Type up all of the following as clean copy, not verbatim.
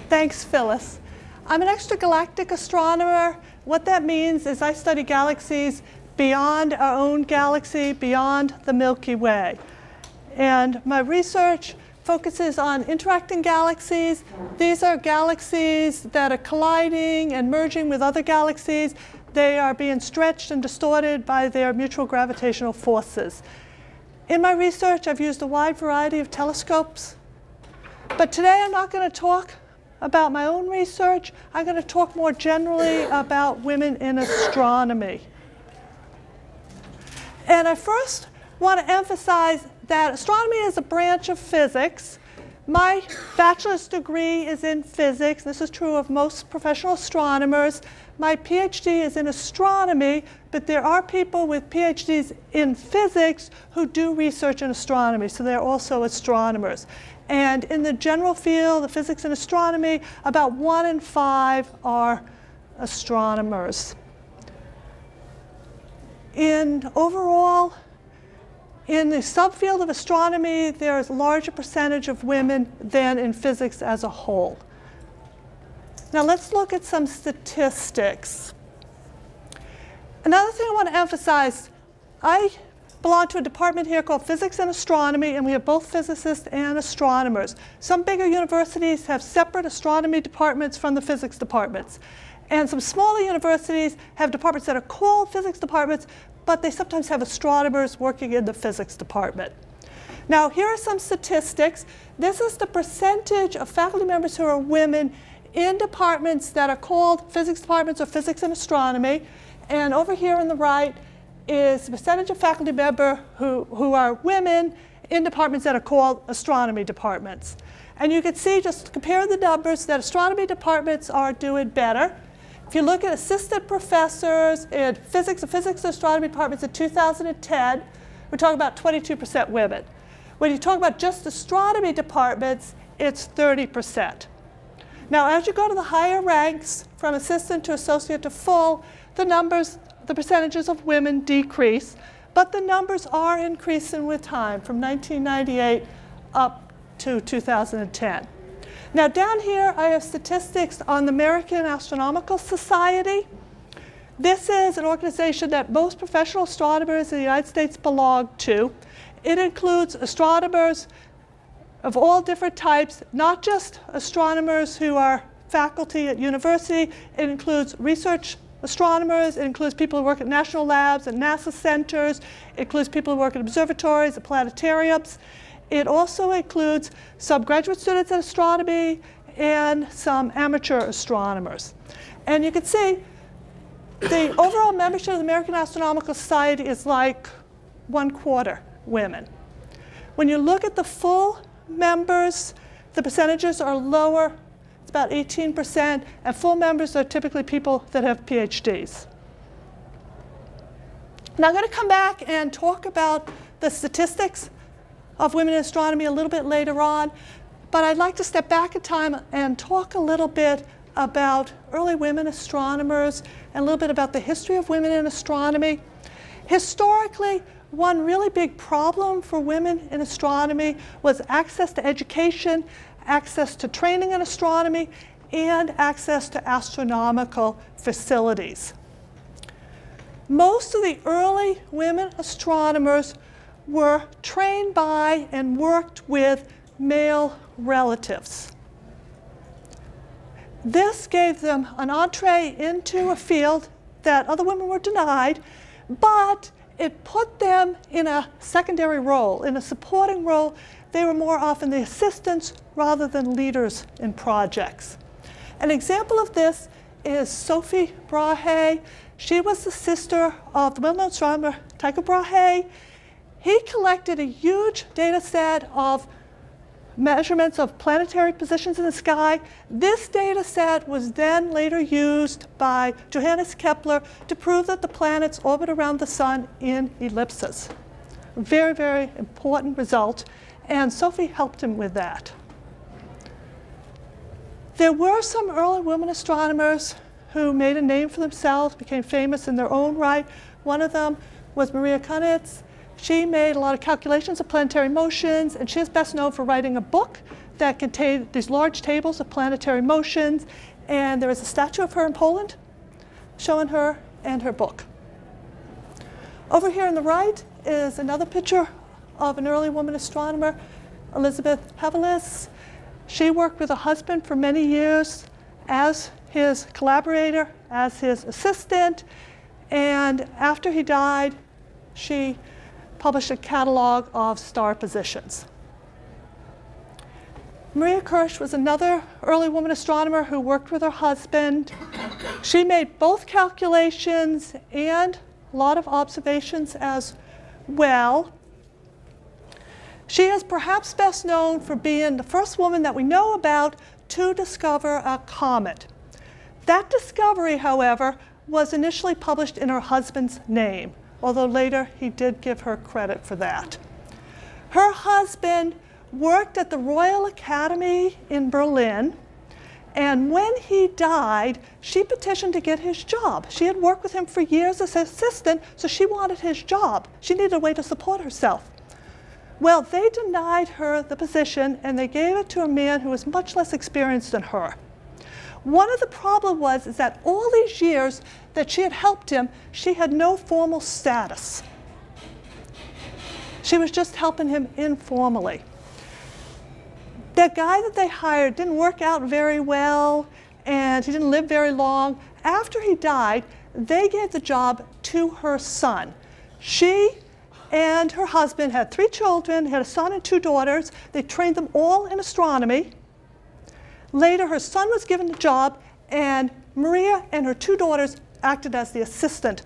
Thanks, Phyllis. I'm an extragalactic astronomer. What that means is I study galaxies beyond our own galaxy, beyond the Milky Way. And my research focuses on interacting galaxies. These are galaxies that are colliding and merging with other galaxies. They are being stretched and distorted by their mutual gravitational forces. In my research, I've used a wide variety of telescopes. But today I'm not going to talk about my own research. I'm going to talk more generally about women in astronomy. And I first want to emphasize that astronomy is a branch of physics. My bachelor's degree is in physics. This is true of most professional astronomers. My PhD is in astronomy, but there are people with PhDs in physics who do research in astronomy, so they're also astronomers. And in the general field of physics and astronomy, about 1 in 5 are astronomers. Overall, in the subfield of astronomy, there is a larger percentage of women than in physics as a whole. Now let's look at some statistics. Another thing I want to emphasize, I belong to a department here called Physics and Astronomy, and we have both physicists and astronomers. Some bigger universities have separate astronomy departments from the physics departments. And some smaller universities have departments that are called physics departments, but they sometimes have astronomers working in the physics department. Now, here are some statistics. This is the percentage of faculty members who are women in departments that are called physics departments or physics and astronomy. And over here on the right is the percentage of faculty members who are women in departments that are called astronomy departments. And you can see, just compare the numbers, that astronomy departments are doing better. If you look at assistant professors in physics and physics and astronomy departments in 2010, we're talking about 22% women. When you talk about just astronomy departments, it's 30%. Now, as you go to the higher ranks, from assistant to associate to full, the percentages of women decrease, but the numbers are increasing with time from 1998 up to 2010. Now down here I have statistics on the American Astronomical Society. This is an organization that most professional astronomers in the United States belong to. It includes astronomers of all different types, not just astronomers who are faculty at university. It includes research astronomers. It includes people who work at national labs and NASA centers. It includes people who work at observatories and planetariums. It also includes some graduate students in astronomy and some amateur astronomers. And you can see the overall membership of the American Astronomical Society is like 1/4 women. When you look at the full members, the percentages are lower. It's about 18%, and full members are typically people that have PhDs. Now I'm going to come back and talk about the statistics of women in astronomy a little bit later on, but I'd like to step back in time and talk a little bit about early women astronomers and a little bit about the history of women in astronomy. Historically, one really big problem for women in astronomy was access to education, access to training in astronomy, and access to astronomical facilities. Most of the early women astronomers were trained by and worked with male relatives. This gave them an entree into a field that other women were denied, but it put them in a secondary role, in a supporting role. They were more often the assistants rather than leaders in projects. An example of this is Sophie Brahe. She was the sister of the well-known astronomer Tycho Brahe. He collected a huge data set of measurements of planetary positions in the sky. This data set was then later used by Johannes Kepler to prove that the planets orbit around the sun in ellipses. Very, very important result, and Sophie helped him with that. There were some early women astronomers who made a name for themselves, became famous in their own right. One of them was Maria Konitz. She made a lot of calculations of planetary motions, and she is best known for writing a book that contained these large tables of planetary motions, and there is a statue of her in Poland showing her and her book. Over here on the right is another picture of an early woman astronomer, Elizabeth Hevelis. She worked with her husband for many years as his collaborator, as his assistant, and after he died, she published a catalog of star positions. Maria Kirsch was another early woman astronomer who worked with her husband. She made both calculations and a lot of observations as well. She is perhaps best known for being the first woman that we know about to discover a comet. That discovery, however, was initially published in her husband's name, although later he did give her credit for that. Her husband worked at the Royal Academy in Berlin, and when he died, she petitioned to get his job. She had worked with him for years as his assistant, so she wanted his job. She needed a way to support herself. Well, they denied her the position, and they gave it to a man who was much less experienced than her. One of the problems was is that all these years that she had helped him, she had no formal status. She was just helping him informally. That guy that they hired didn't work out very well, and he didn't live very long. After he died, they gave the job to her son. She and her husband had 3 children, had a son and 2 daughters. They trained them all in astronomy. Later, her son was given the job, and Maria and her 2 daughters acted as the assistant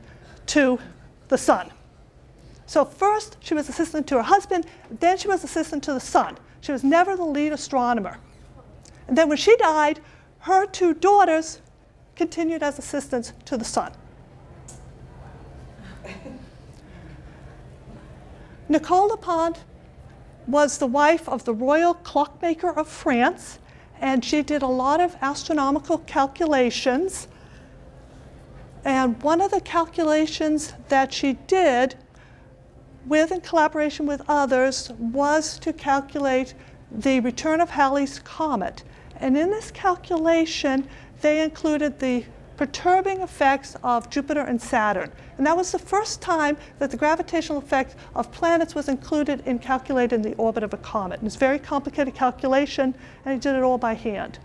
to the son. So first, she was assistant to her husband, then she was assistant to the son. She was never the lead astronomer. And then when she died, her 2 daughters continued as assistants to the son. Nicole Lepant was the wife of the royal clockmaker of France, and she did a lot of astronomical calculations. And one of the calculations that she did in collaboration with others was to calculate the return of Halley's comet. And in this calculation, they included the perturbing effects of Jupiter and Saturn. And that was the first time that the gravitational effect of planets was included in calculating the orbit of a comet. And it's a very complicated calculation, and he did it all by hand.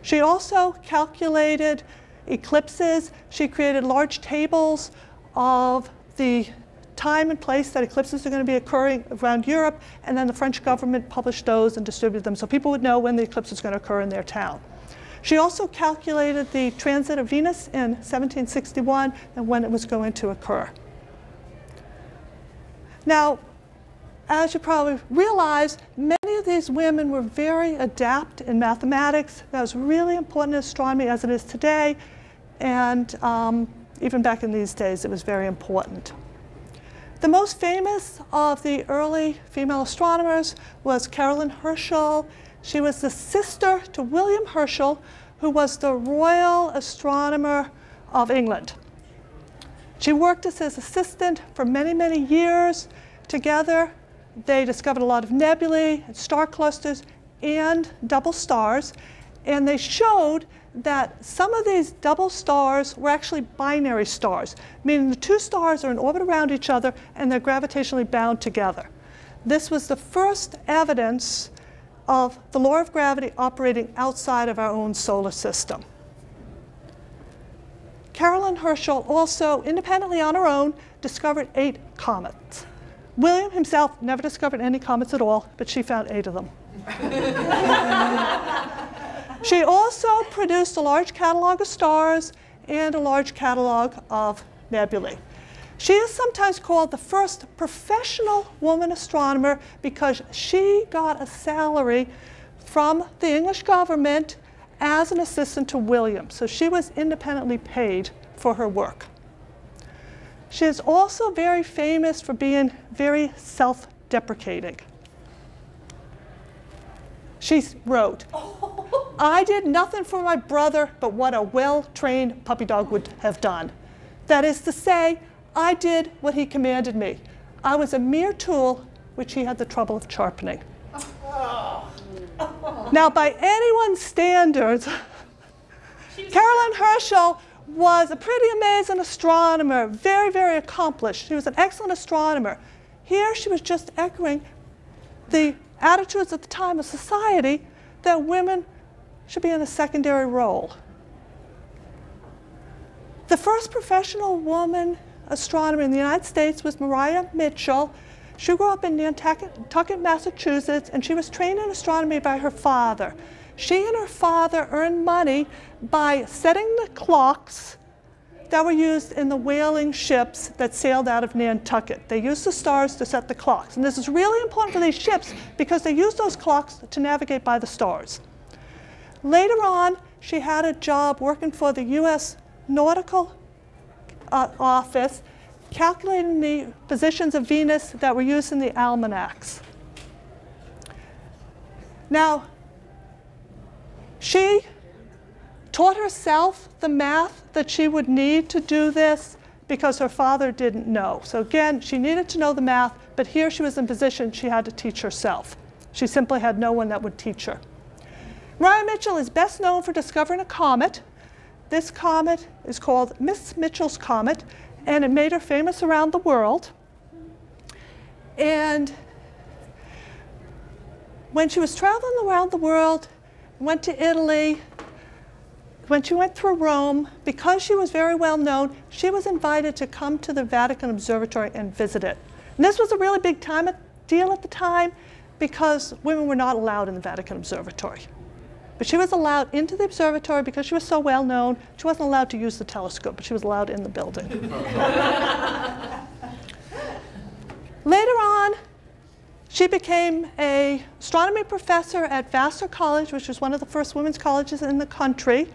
She also calculated eclipses. She created large tables of the time and place that eclipses are going to be occurring around Europe, and then the French government published those and distributed them so people would know when the eclipse was going to occur in their town. She also calculated the transit of Venus in 1761 and when it was going to occur. Now, as you probably realize, many of these women were very adept in mathematics. That was really important in astronomy as it is today, and even back in these days, it was very important. The most famous of the early female astronomers was Caroline Herschel. She was the sister to William Herschel, who was the royal astronomer of England. She worked as his assistant for many, many years. Together, they discovered a lot of nebulae, and star clusters, and double stars. And they showed that some of these double stars were actually binary stars, meaning the 2 stars are in orbit around each other and they're gravitationally bound together. This was the first evidence of the law of gravity operating outside of our own solar system. Caroline Herschel also, independently on her own, discovered 8 comets. William himself never discovered any comets at all, but she found 8 of them. She also produced a large catalog of stars and a large catalog of nebulae. She is sometimes called the first professional woman astronomer because she got a salary from the English government as an assistant to William. So she was independently paid for her work. She is also very famous for being very self-deprecating. She wrote, "I did nothing for my brother but what a well-trained puppy dog would have done. That is to say, I did what he commanded me. I was a mere tool which he had the trouble of sharpening." Now, by anyone's standards, Caroline Herschel was a pretty amazing astronomer, very, very accomplished. She was an excellent astronomer. Here she was just echoing the attitudes at the time of society that women should be in a secondary role. The first professional woman astronomer in the United States was Maria Mitchell. She grew up in Nantucket, Massachusetts, and she was trained in astronomy by her father. She and her father earned money by setting the clocks that were used in the whaling ships that sailed out of Nantucket. They used the stars to set the clocks. And this is really important for these ships because they used those clocks to navigate by the stars. Later on, she had a job working for the U.S. Nautical Office, calculating the positions of Venus that were used in the almanacs. Now, she taught herself the math that she would need to do this because her father didn't know. So again, she needed to know the math, but here she was in position she had to teach herself. She simply had no one that would teach her. Maria Mitchell is best known for discovering a comet. This comet is called Miss Mitchell's Comet, and it made her famous around the world. And when she was traveling around the world, went to Italy, when she went through Rome, because she was very well known, she was invited to come to the Vatican Observatory and visit it. And this was a really big deal at the time because women were not allowed in the Vatican Observatory. But she was allowed into the observatory because she was so well known. She wasn't allowed to use the telescope, but she was allowed in the building. Later on, she became an astronomy professor at Vassar College, which was one of the first women's colleges in the country.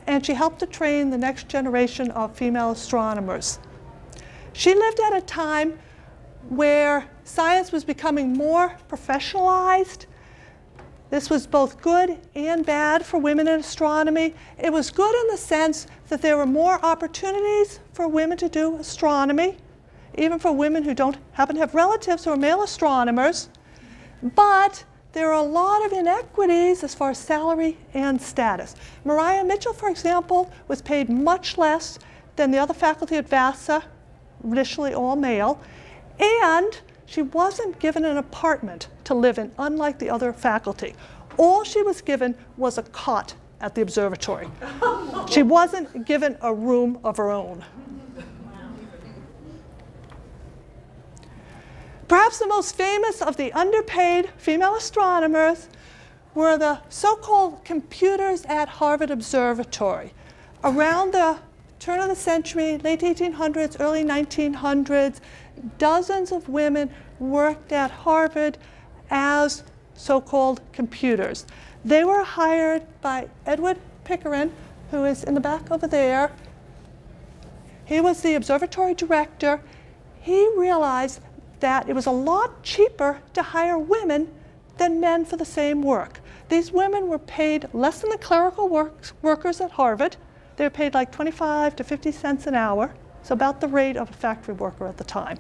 And she helped to train the next generation of female astronomers. She lived at a time where science was becoming more professionalized. This was both good and bad for women in astronomy. It was good in the sense that there were more opportunities for women to do astronomy, even for women who don't happen to have relatives who are male astronomers. But there are a lot of inequities as far as salary and status. Maria Mitchell, for example, was paid much less than the other faculty at Vassar, initially all male, and she wasn't given an apartment to live in, unlike the other faculty. All she was given was a cot at the observatory. She wasn't given a room of her own. Perhaps the most famous of the underpaid female astronomers were the so-called computers at Harvard Observatory. Around the turn of the century, late 1800s, early 1900s, dozens of women worked at Harvard as so-called computers. They were hired by Edward Pickering, who is in the back over there. He was the observatory director. He realized that it was a lot cheaper to hire women than men for the same work. These women were paid less than the clerical workers at Harvard. They were paid like 25 to 50 cents an hour, so about the rate of a factory worker at the time.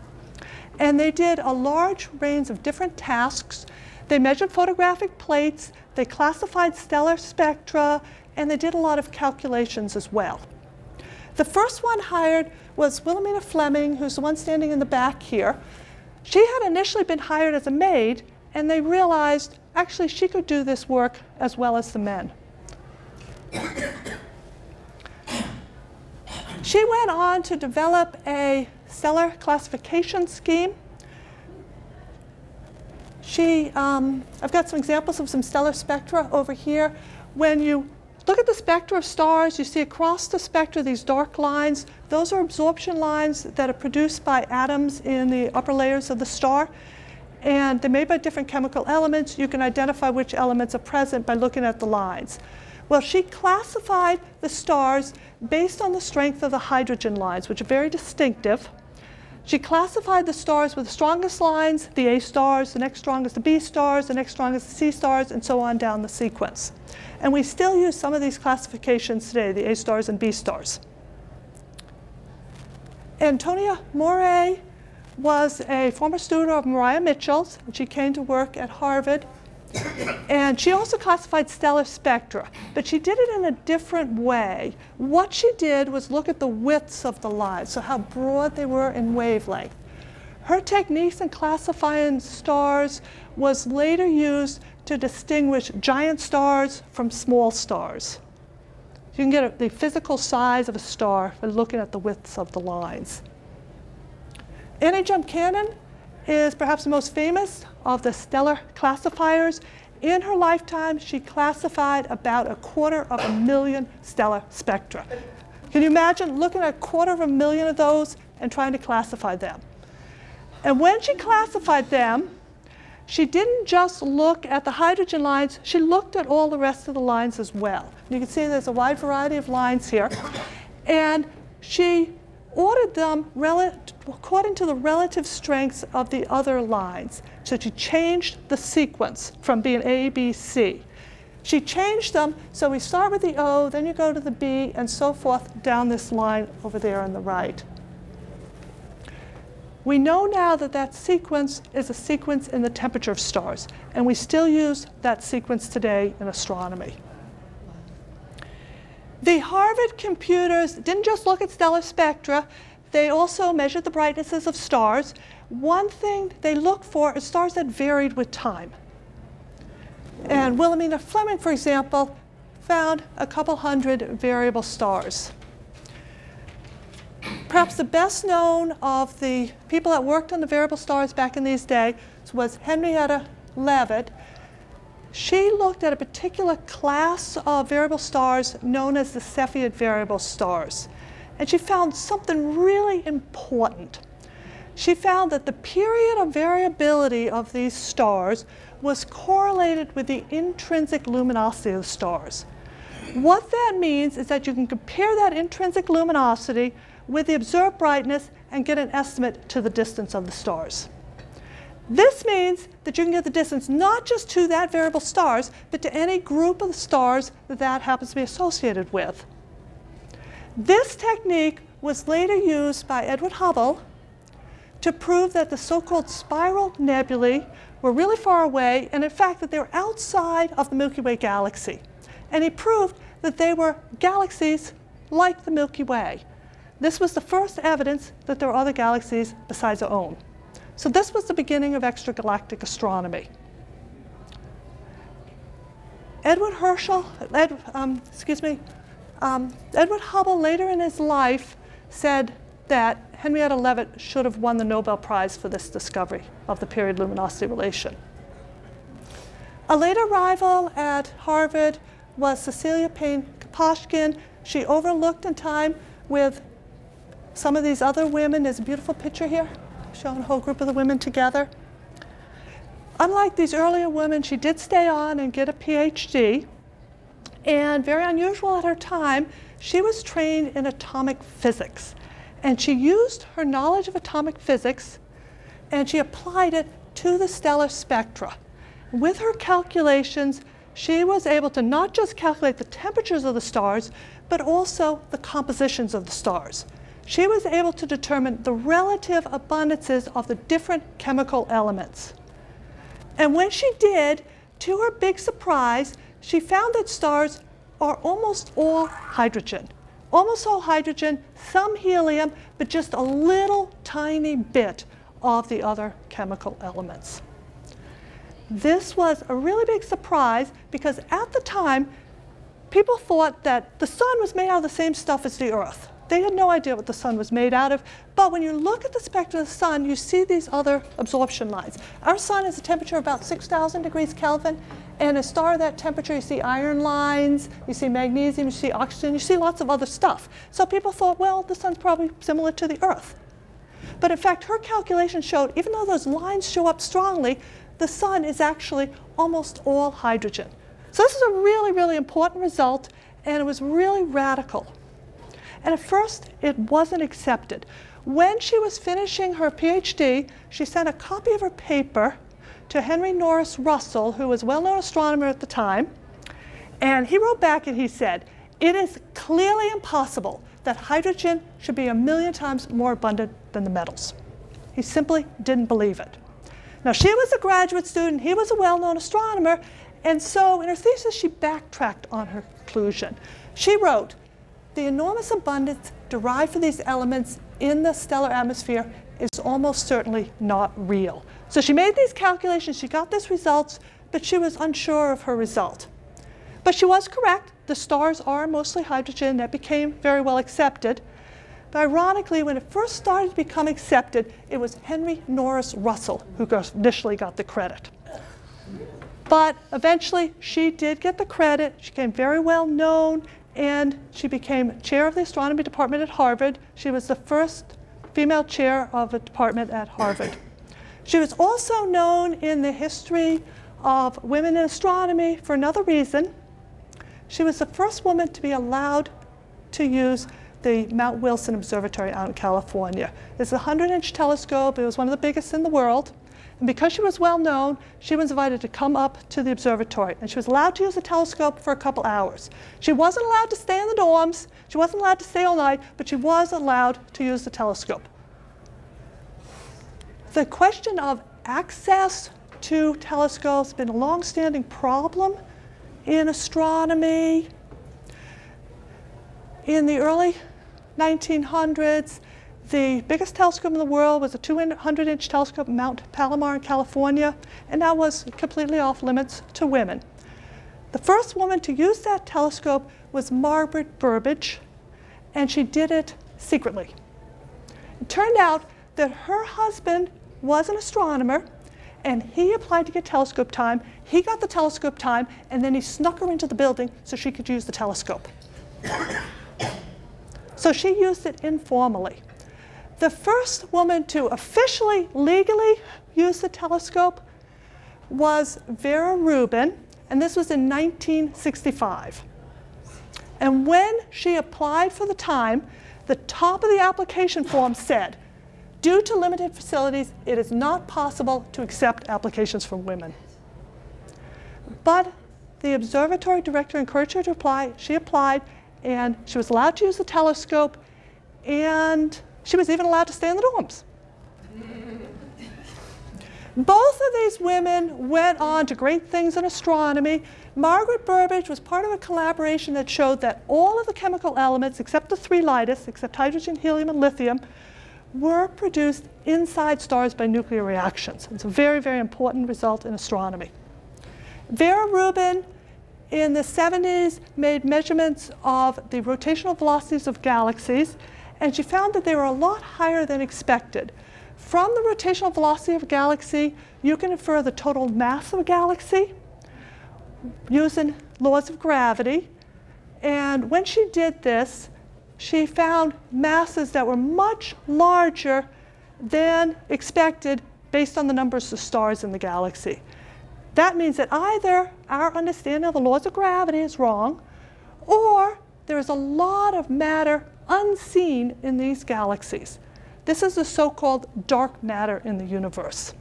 And they did a large range of different tasks. They measured photographic plates, they classified stellar spectra, and they did a lot of calculations as well. The first one hired was Wilhelmina Fleming, who's the one standing in the back here. She had initially been hired as a maid, and they realized actually she could do this work as well as the men. She went on to develop a stellar classification scheme. I've got some examples of some stellar spectra over here. When you look at the spectra of stars, you see across the spectra these dark lines. Those are absorption lines that are produced by atoms in the upper layers of the star. And they're made by different chemical elements. You can identify which elements are present by looking at the lines. Well, she classified the stars based on the strength of the hydrogen lines, which are very distinctive. She classified the stars with the strongest lines, the A stars, the next strongest the B stars, the next strongest the C stars, and so on down the sequence. And we still use some of these classifications today, the A stars and B stars. Antonia Moray was a former student of Maria Mitchell's, and she came to work at Harvard. And she also classified stellar spectra, but she did it in a different way. What she did was look at the widths of the lines, so how broad they were in wavelength. Her techniques in classifying stars was later used to distinguish giant stars from small stars. You can get the physical size of a star by looking at the widths of the lines. Annie Jump Cannon is perhaps the most famous of the stellar classifiers. In her lifetime, she classified about 250,000 stellar spectra. Can you imagine looking at 250,000 of those and trying to classify them? And when she classified them, she didn't just look at the hydrogen lines, she looked at all the rest of the lines as well. You can see there's a wide variety of lines here. And she ordered them according to the relative strengths of the other lines. So she changed the sequence from being A, B, C. She changed them, so we start with the O, then you go to the B, and so forth down this line over there on the right. We know now that that sequence is a sequence in the temperature of stars, and we still use that sequence today in astronomy. The Harvard computers didn't just look at stellar spectra, they also measured the brightnesses of stars. One thing they looked for is stars that varied with time. And Wilhelmina Fleming, for example, found a couple hundred variable stars. Perhaps the best known of the people that worked on the variable stars back in these days was Henrietta Leavitt. She looked at a particular class of variable stars known as the Cepheid variable stars. And she found something really important. She found that the period of variability of these stars was correlated with the intrinsic luminosity of the stars. What that means is that you can compare that intrinsic luminosity with the observed brightness and get an estimate to the distance of the stars. This means that you can get the distance not just to that variable stars, but to any group of the stars that that happens to be associated with. This technique was later used by Edward Hubble to prove that the so-called spiral nebulae were really far away, and in fact that they were outside of the Milky Way galaxy. And he proved that they were galaxies like the Milky Way. This was the first evidence that there were other galaxies besides our own. So this was the beginning of extragalactic astronomy. Edward Hubble later in his life said that Henrietta Leavitt should have won the Nobel Prize for this discovery of the period luminosity relation. A later rival at Harvard was Cecilia Payne-Gaposchkin. She overlooked in time with some of these other women. There's a beautiful picture here showing a whole group of the women together. Unlike these earlier women, she did stay on and get a PhD. And very unusual at her time, she was trained in atomic physics. And she used her knowledge of atomic physics and she applied it to the stellar spectra. With her calculations, she was able to not just calculate the temperatures of the stars, but also the compositions of the stars. She was able to determine the relative abundances of the different chemical elements. And when she did, to her big surprise, she found that stars are almost all hydrogen. Almost all hydrogen, some helium, but just a little tiny bit of the other chemical elements. This was a really big surprise because at the time, people thought that the sun was made out of the same stuff as the Earth. They had no idea what the sun was made out of, but when you look at the spectrum of the sun, you see these other absorption lines. Our sun has a temperature of about 6,000 degrees Kelvin, and a star at that temperature, you see iron lines, you see magnesium, you see oxygen, you see lots of other stuff. So people thought, well, the sun's probably similar to the Earth. But in fact, her calculation showed, even though those lines show up strongly, the sun is actually almost all hydrogen. So this is a really, really important result, and it was really radical. And at first, it wasn't accepted. When she was finishing her PhD, she sent a copy of her paper to Henry Norris Russell, who was a well-known astronomer at the time. And he wrote back and he said, "It is clearly impossible that hydrogen should be 1,000,000 times more abundant than the metals." He simply didn't believe it. Now, she was a graduate student. He was a well-known astronomer. And so in her thesis, she backtracked on her conclusion. She wrote, the enormous abundance derived from these elements in the stellar atmosphere is almost certainly not real. So she made these calculations. She got these results, but she was unsure of her result. But she was correct. The stars are mostly hydrogen. That became very well accepted. But ironically, when it first started to become accepted, it was Henry Norris Russell who initially got the credit. But eventually, she did get the credit. She became very well known, and she became chair of the astronomy department at Harvard. She was the first female chair of a department at Harvard. She was also known in the history of women in astronomy for another reason. She was the first woman to be allowed to use the Mount Wilson Observatory out in California. It's a 100-inch telescope. It was one of the biggest in the world. And because she was well known, she was invited to come up to the observatory. And she was allowed to use the telescope for a couple hours. She wasn't allowed to stay in the dorms. She wasn't allowed to stay all night, but she was allowed to use the telescope. The question of access to telescopes has been a long-standing problem in astronomy. In the early 1900s, the biggest telescope in the world was a 200-inch telescope at Mount Palomar in California, and that was completely off limits to women. The first woman to use that telescope was Margaret Burbage, and she did it secretly. It turned out that her husband was an astronomer, and he applied to get telescope time. He got the telescope time, and then he snuck her into the building so she could use the telescope. So she used it informally. The first woman to officially, legally use the telescope was Vera Rubin, and this was in 1965. And when she applied for the time, the top of the application form said, due to limited facilities, it is not possible to accept applications from women. But the observatory director encouraged her to apply. She applied, and she was allowed to use the telescope, and she was even allowed to stay in the dorms. Both of these women went on to great things in astronomy. Margaret Burbage was part of a collaboration that showed that all of the chemical elements, except the three lightest, except hydrogen, helium, and lithium, were produced inside stars by nuclear reactions. It's a very, very important result in astronomy. Vera Rubin, in the 70s, made measurements of the rotational velocities of galaxies, and she found that they were a lot higher than expected. From the rotational velocity of a galaxy, you can infer the total mass of a galaxy using laws of gravity. And when she did this, she found masses that were much larger than expected based on the numbers of stars in the galaxy. That means that either our understanding of the laws of gravity is wrong, or there is a lot of matter unseen in these galaxies. This is the so-called dark matter in the universe.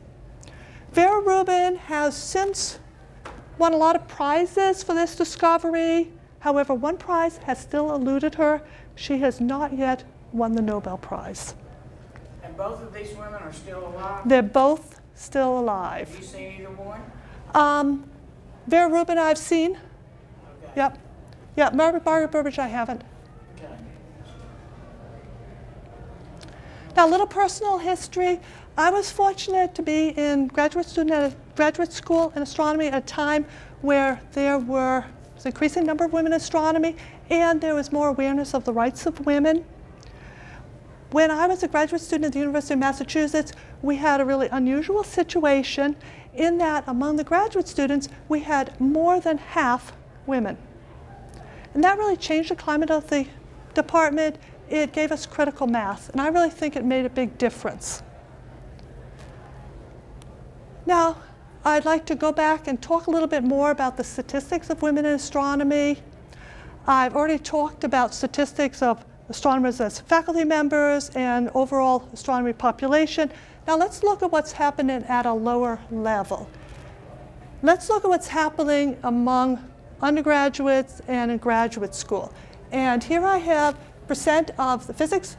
Vera Rubin has since won a lot of prizes for this discovery. However, one prize has still eluded her. She has not yet won the Nobel Prize. And both of these women are still alive? They're both still alive. Have you seen either one? Vera Rubin I've seen. Okay. Yep. Yeah, Margaret Burbage I haven't. Okay. Now, a little personal history. I was fortunate to be in graduate school in astronomy at a time where there was an increasing number of women in astronomy, and there was more awareness of the rights of women. When I was a graduate student at the University of Massachusetts, we had a really unusual situation in that among the graduate students, we had more than half women. And that really changed the climate of the department. It gave us critical mass, and I really think it made a big difference. Now, I'd like to go back and talk a little bit more about the statistics of women in astronomy. I've already talked about statistics of astronomers as faculty members and overall astronomy population. Now let's look at what's happening at a lower level. Let's look at what's happening among undergraduates and in graduate school. And here I have percent of the physics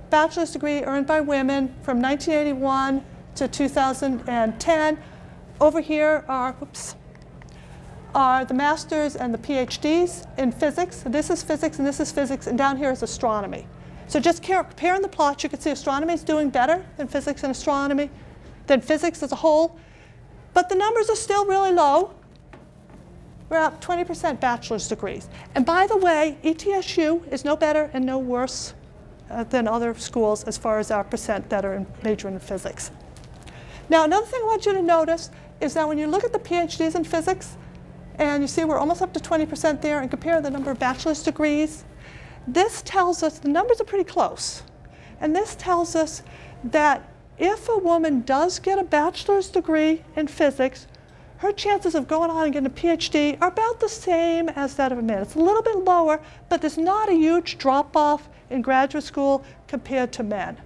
bachelor's degree earned by women from 1981 to 2010. Over here are the masters and the PhDs in physics. This is physics and this is physics, and down here is astronomy. So just comparing the plots, you can see astronomy is doing better than physics and astronomy, than physics as a whole. But the numbers are still really low. We're at 20% bachelor's degrees. And by the way, ETSU is no better and no worse than other schools as far as our percent that are majoring in physics. Now, another thing I want you to notice is that when you look at the PhDs in physics, and you see we're almost up to 20% there, and compare the number of bachelor's degrees, this tells us the numbers are pretty close. And this tells us that if a woman does get a bachelor's degree in physics, her chances of going on and getting a PhD are about the same as that of a man. It's a little bit lower, but there's not a huge drop-off in graduate school compared to men.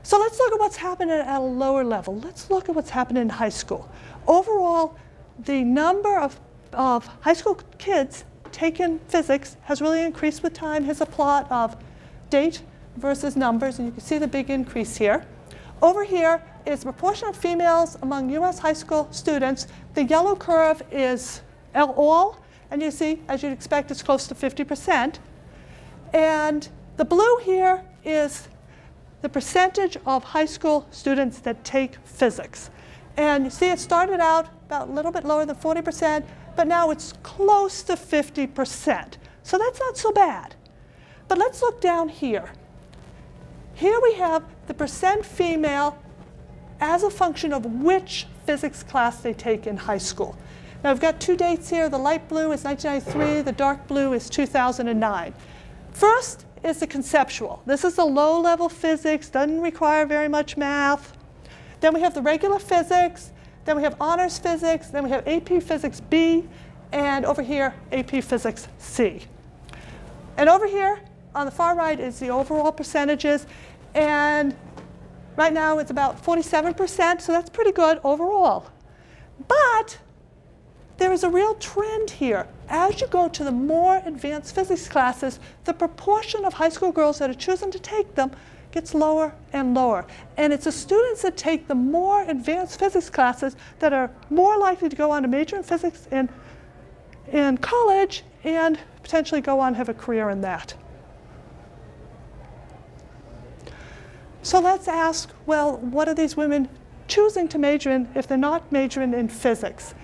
So let's look at what's happening at a lower level. Let's look at what's happening in high school. Overall, the number of high school kids taking physics has really increased with time. Here's a plot of date versus numbers, and you can see the big increase here. Over here is the proportion of females among US high school students. The yellow curve is all, and you see, as you'd expect, it's close to 50%. And the blue here is the percentage of high school students that take physics. And you see it started out about a little bit lower than 40%, but now it's close to 50%. So that's not so bad. But let's look down here. Here we have the percent female as a function of which physics class they take in high school. Now we've got two dates here. The light blue is 1993, the dark blue is 2009. First is the conceptual. This is the low-level physics, doesn't require very much math. Then we have the regular physics, then we have honors physics, then we have AP Physics B, and over here, AP Physics C. And over here, on the far right, is the overall percentages, and right now it's about 47%, so that's pretty good overall. But there is a real trend here. As you go to the more advanced physics classes, the proportion of high school girls that are choosing to take them gets lower and lower. And it's the students that take the more advanced physics classes that are more likely to go on to major in physics in college and potentially go on and have a career in that. So let's ask, well, what are these women choosing to major in if they're not majoring in physics?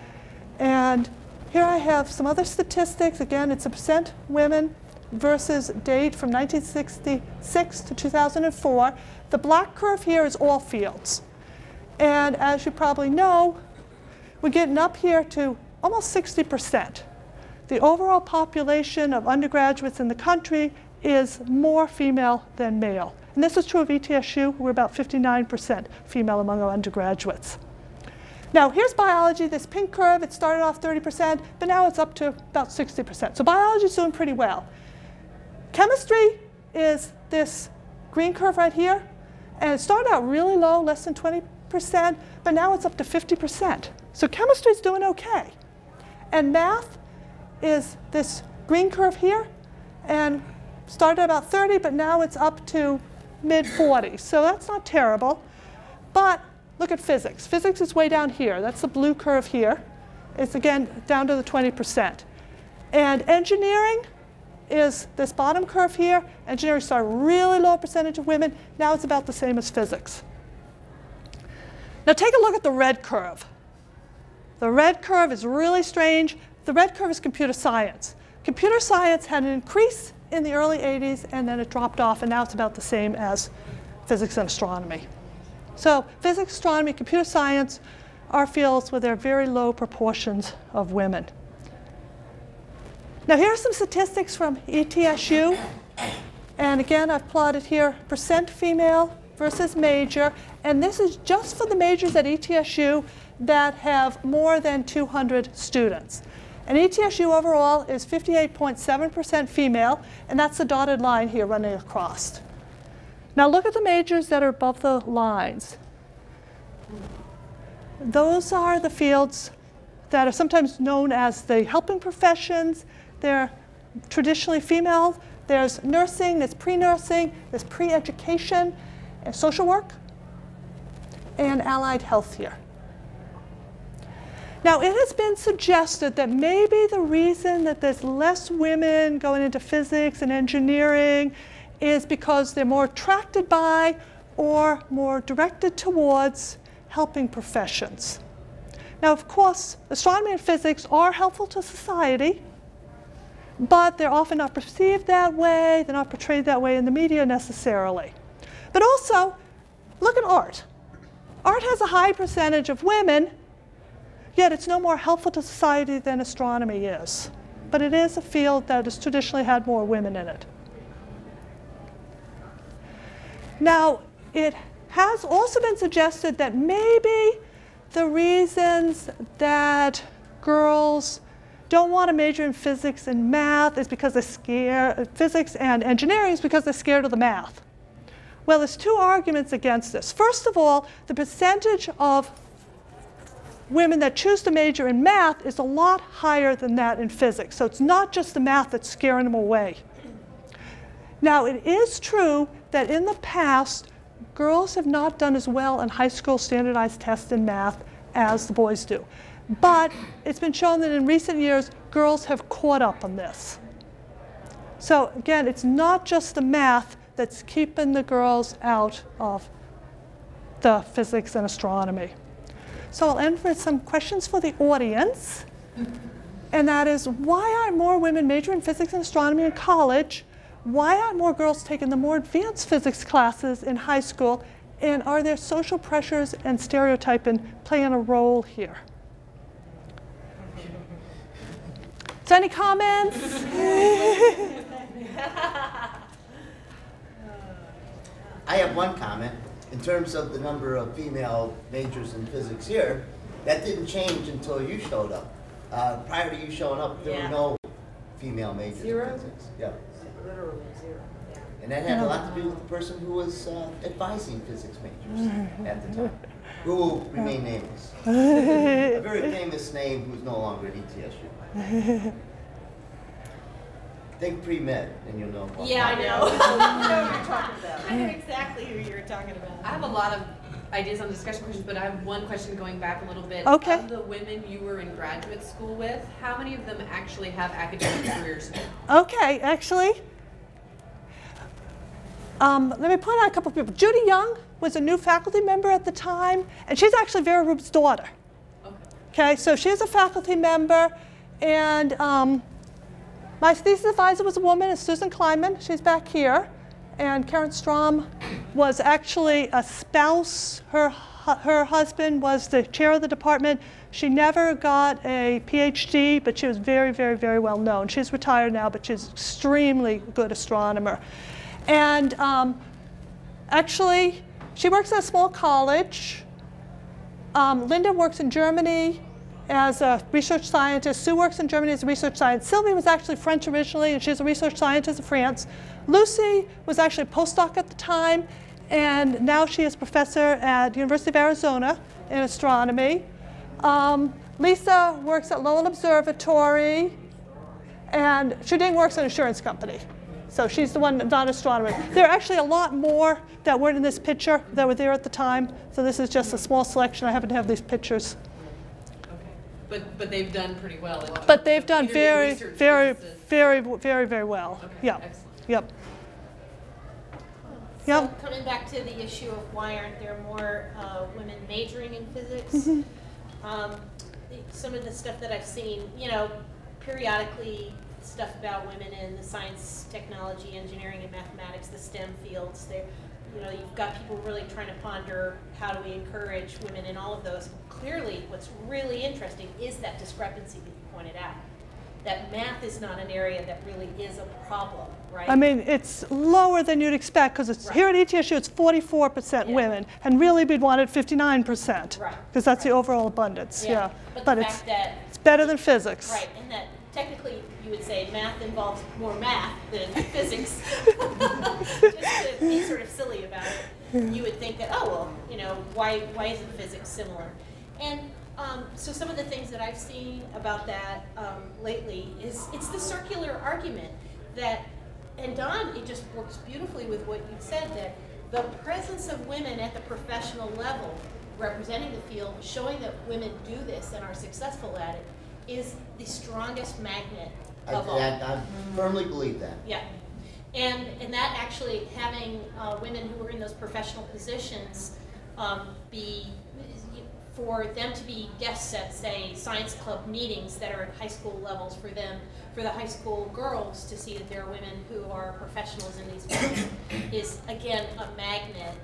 And here I have some other statistics. Again, it's a percent women versus date from 1966 to 2004. The black curve here is all fields. And as you probably know, we're getting up here to almost 60%. The overall population of undergraduates in the country is more female than male. And this is true of ETSU. We're about 59% female among our undergraduates. Now, here's biology, this pink curve. It started off 30%, but now it's up to about 60%. So biology is doing pretty well. Chemistry is this green curve right here. And it started out really low, less than 20%, but now it's up to 50%. So chemistry is doing OK. And math is this green curve here. And started at about 30, but now it's up to mid-40s. So that's not terrible. But look at physics. Physics is way down here. That's the blue curve here. It's, again, down to the 20%. And engineering is this bottom curve here. Engineering started really low percentage of women. Now it's about the same as physics. Now take a look at the red curve. The red curve is really strange. The red curve is computer science. Computer science had an increase in the early 80s, and then it dropped off, and now it's about the same as physics and astronomy. So physics, astronomy, computer science are fields with their very low proportions of women. Now here are some statistics from ETSU. And again, I've plotted here percent female versus major. And this is just for the majors at ETSU that have more than 200 students. And ETSU overall is 58.7% female, and that's the dotted line here running across. Now look at the majors that are above the lines. Those are the fields that are sometimes known as the helping professions. They're traditionally female. There's nursing, there's pre-nursing, there's pre-education, and social work, and allied health here. Now, it has been suggested that maybe the reason that there's less women going into physics and engineering is because they're more attracted by or more directed towards helping professions. Now, of course, astronomy and physics are helpful to society, but they're often not perceived that way. They're not portrayed that way in the media necessarily. But also, look at art. Art has a high percentage of women, yet it's no more helpful to society than astronomy is. But it is a field that has traditionally had more women in it. Now, it has also been suggested that maybe the reasons that girls don't want to major in physics and math is because they're scared, physics and engineering is because they're scared of the math. Well, there's two arguments against this. First of all, the percentage of women that choose to major in math is a lot higher than that in physics. So it's not just the math that's scaring them away. Now, it is true that in the past, girls have not done as well in high school standardized tests in math as the boys do. But it's been shown that in recent years, girls have caught up on this. So again, it's not just the math that's keeping the girls out of the physics and astronomy. So I'll end with some questions for the audience. And that is, why aren't more women majoring in physics and astronomy in college? Why aren't more girls taking the more advanced physics classes in high school? And are there social pressures and stereotyping playing a role here? So any comments? I have one comment. In terms of the number of female majors in physics here, that didn't change until you showed up. Prior to you showing up, there were no female majors in physics. Yeah. Literally zero. Yeah. And that had a lot to do with the person who was advising physics majors at the time, who will remain nameless. A very famous name who is no longer at ETSU. Think pre-med, and you'll know. Yeah, I know. I know what you're talking about. I know exactly who you're talking about. I have a lot of ideas on discussion questions, but I have one question going back a little bit. Okay. Of the women you were in graduate school with, how many of them actually have academic careers now? Okay, actually, let me point out a couple of people. Judy Young was a new faculty member at the time, and she's actually Vera Rube's daughter. Okay, so she's a faculty member, and my thesis advisor was a woman, it's Susan Kleinman. She's back here. And Karen Strom was actually a spouse. Her husband was the chair of the department. She never got a PhD, but she was very, very, very well known. She's retired now, but she's an extremely good astronomer. And actually, she works at a small college. Linda works in Germany as a research scientist. Sue works in Germany as a research scientist. Sylvie was actually French originally, and she's a research scientist in France. Lucy was actually a postdoc at the time, and now she is professor at the University of Arizona in astronomy. Lisa works at Lowell Observatory, and Shuding works at an insurance company. So she's the one not astronomer. There are actually a lot more that weren't in this picture that were there at the time. So this is just a small selection. I happen to have these pictures. But they've done pretty well. But they've done very, very, very, very, very well. Okay, Yeah. excellent. Yep. So Yep. coming back to the issue of why aren't there more women majoring in physics, some of the stuff that I've seen, you know, periodically stuff about women in the science, technology, engineering, and mathematics, the STEM fields. You know, you've got people really trying to ponder how do we encourage women in all of those. Clearly, what's really interesting is that discrepancy that you pointed out. That math is not an area that really is a problem, right? I mean, it's lower than you'd expect because it's here at ETSU, it's 44% women, and really we'd wanted 59%, because that's the overall abundance. Yeah. But the fact that it's better than physics. Right, and that technically you would say math involves more math than physics. Just to be sort of silly about it, you would think that, oh, well, you know, why isn't physics similar? And So some of the things that I've seen about that lately is it's the circular argument that, and Don, it just works beautifully with what you said, that the presence of women at the professional level representing the field, showing that women do this and are successful at it, is the strongest magnet of all. I firmly believe that. Yeah. And that actually having women who are in those professional positions for them to be guests at, say, science club meetings that are at high school levels for them, for the high school girls to see that there are women who are professionals in these fields is, again, a magnet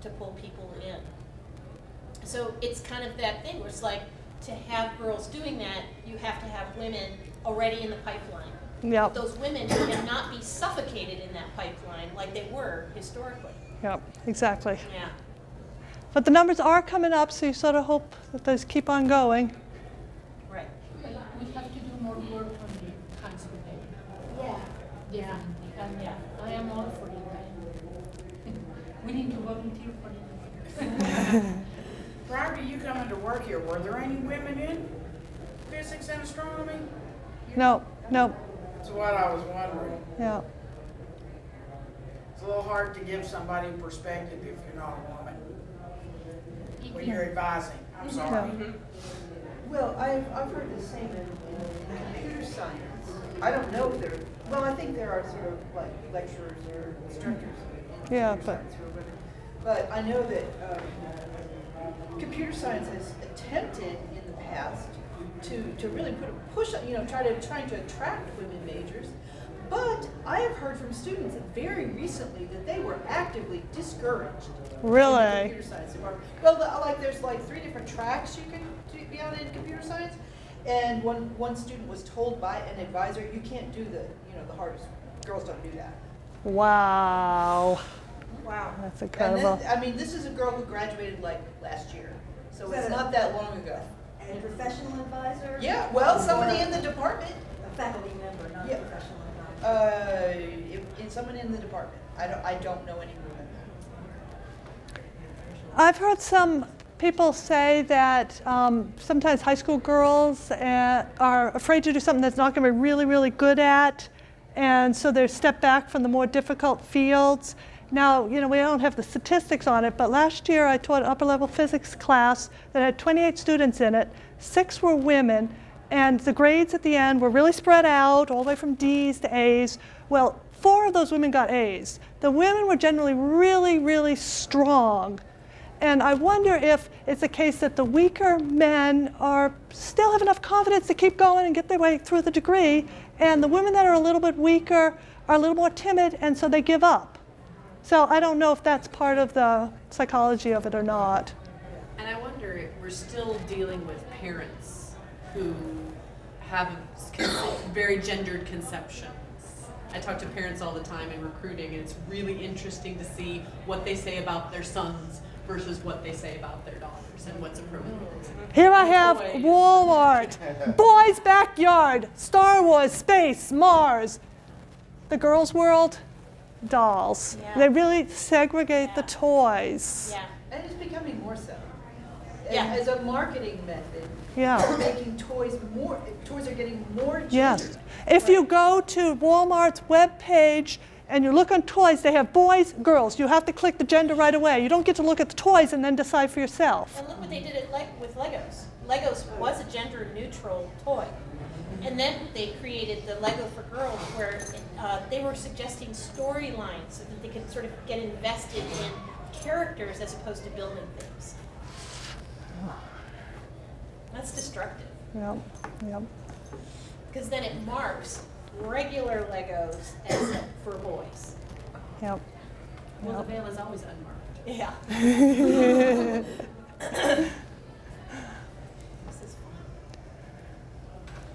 to pull people in. So it's kind of that thing where it's like, to have girls doing that, you have to have women already in the pipeline. Yep. Those women cannot be suffocated in that pipeline like they were historically. Yep, exactly. Yeah. But the numbers are coming up, so you sort of hope that those keep on going. Right. We have to do more work on the kinds of things. Yeah. Definitely. And Yeah. I am all for it. We need to volunteer for it. Prior to you coming to work here, were there any women in physics and astronomy? No, no, That's what I was wondering. yeah. It's a little hard to give somebody perspective if you're not a woman. When you're advising, I'm sorry. Well, I've heard the same in computer science. I don't know if there, well, I think there are sort of like lecturers or instructors in Yeah, computer science who are women. But I know that computer science has attempted in the past to really put a push on, trying to attract women majors. But I have heard from students very recently that they were actively discouraged. Really? In the computer science department. Well, there's like 3 different tracks you can be on in computer science, and one student was told by an advisor, you can't do the hardest. Girls don't do that. Wow. Wow. That's And incredible. this is a girl who graduated like last year, so Is it's that not that long ago. A professional advisor? Yeah, well, Or somebody in the department. a faculty member, not Yeah. a professional advisor. It's someone in the department. I don't know any women. I've heard some people say that sometimes high school girls are afraid to do something that's not going to be really, really good at, and so they step back from the more difficult fields. Now, we don't have the statistics on it, but last year I taught an upper-level physics class that had 28 students in it. 6 were women, and the grades at the end were really spread out, all the way from D's to A's. Well, 4 of those women got A's. The women were generally really, really strong. And I wonder if it's a case that the weaker men still have enough confidence to keep going and get their way through the degree, and the women that are a little bit weaker are a little more timid, and so they give up. So I don't know if that's part of the psychology of it or not. And I wonder if we're still dealing with parents who have very gendered conceptions. I talk to parents all the time in recruiting, and it's really interesting to see what they say about their sons versus what they say about their daughters and what's appropriate. Here I have Walmart, boys' backyard, Star Wars, space, Mars. The girls' world, dolls. Yeah. They really segregate the toys. Yeah. And it's becoming more so. Yeah. As a marketing method, Yeah. making toys are getting more gendered. Yes. If you go to Walmart's webpage and you look on toys, they have boys, girls. You have to click the gender right away. You don't get to look at the toys and then decide for yourself. And look what they did with Legos. Legos was a gender-neutral toy. And then they created the Lego for Girls, where they were suggesting storylines so that they could sort of get invested in characters as opposed to building things. That's destructive. Yep. Yep. Because then it marks regular Legos as for boys. Yep. Well, the veil is always unmarked. Yeah. This is fun.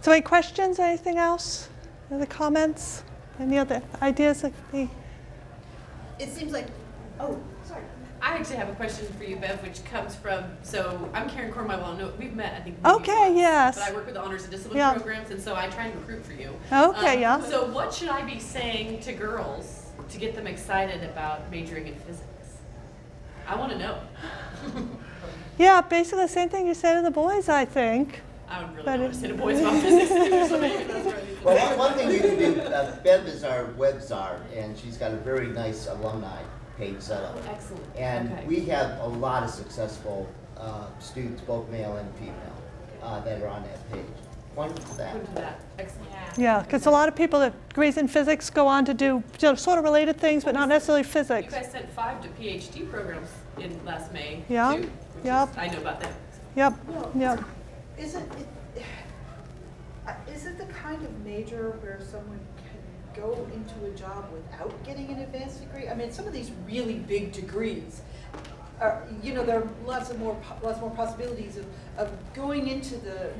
So any questions, anything else? Any other comments? Any other ideas? It seems like, oh, sorry. I actually have a question for you, Bev, which comes from, so I'm Karen Cornwell. No, we've met, I think. Okay, once, yes. But I work with the Honors and Discipline Yeah. programs, and so I try and recruit for you. Okay, yeah. So what should I be saying to girls to get them excited about majoring in physics? I want to know. Yeah, basically the same thing you say to the boys, I think. I would really But want to say to boys about physics too, so maybe that's right. Well, one thing you can do, Bev is our web czar, and she's got a very nice alumni page set up. Excellent. And Okay. we have a lot of successful students, both male and female, that are on that page. Point to that. Point to that. Excellent. Yeah, because a lot of people that degrees in physics go on to do sort of related things, but not necessarily You physics. guys sent 5 to PhD programs in last May Yeah, too, which yep. is, I know about that. Yep, Well, yep. Is it the kind of major where someone can go into a job without getting an advanced degree? I mean, some of these really big degrees are, you know, there are lots more possibilities of going into the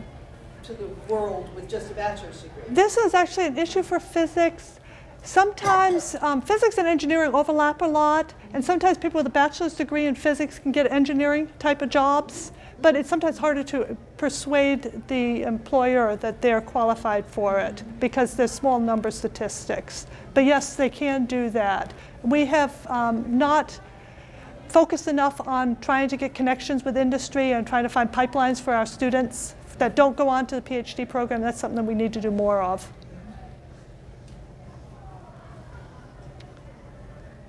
world with just a bachelor's degree. This is actually an issue for physics. Sometimes physics and engineering overlap a lot, and sometimes people with a bachelor's degree in physics can get engineering type of jobs, but it's sometimes harder to persuade the employer that they're qualified for it because there's small number statistics. But yes, they can do that. We have not focused enough on trying to get connections with industry and trying to find pipelines for our students that don't go on to the PhD program. That's something that we need to do more of.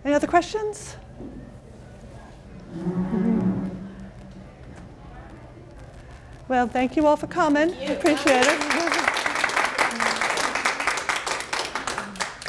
Any other questions? Well, thank you all for coming. Appreciate it.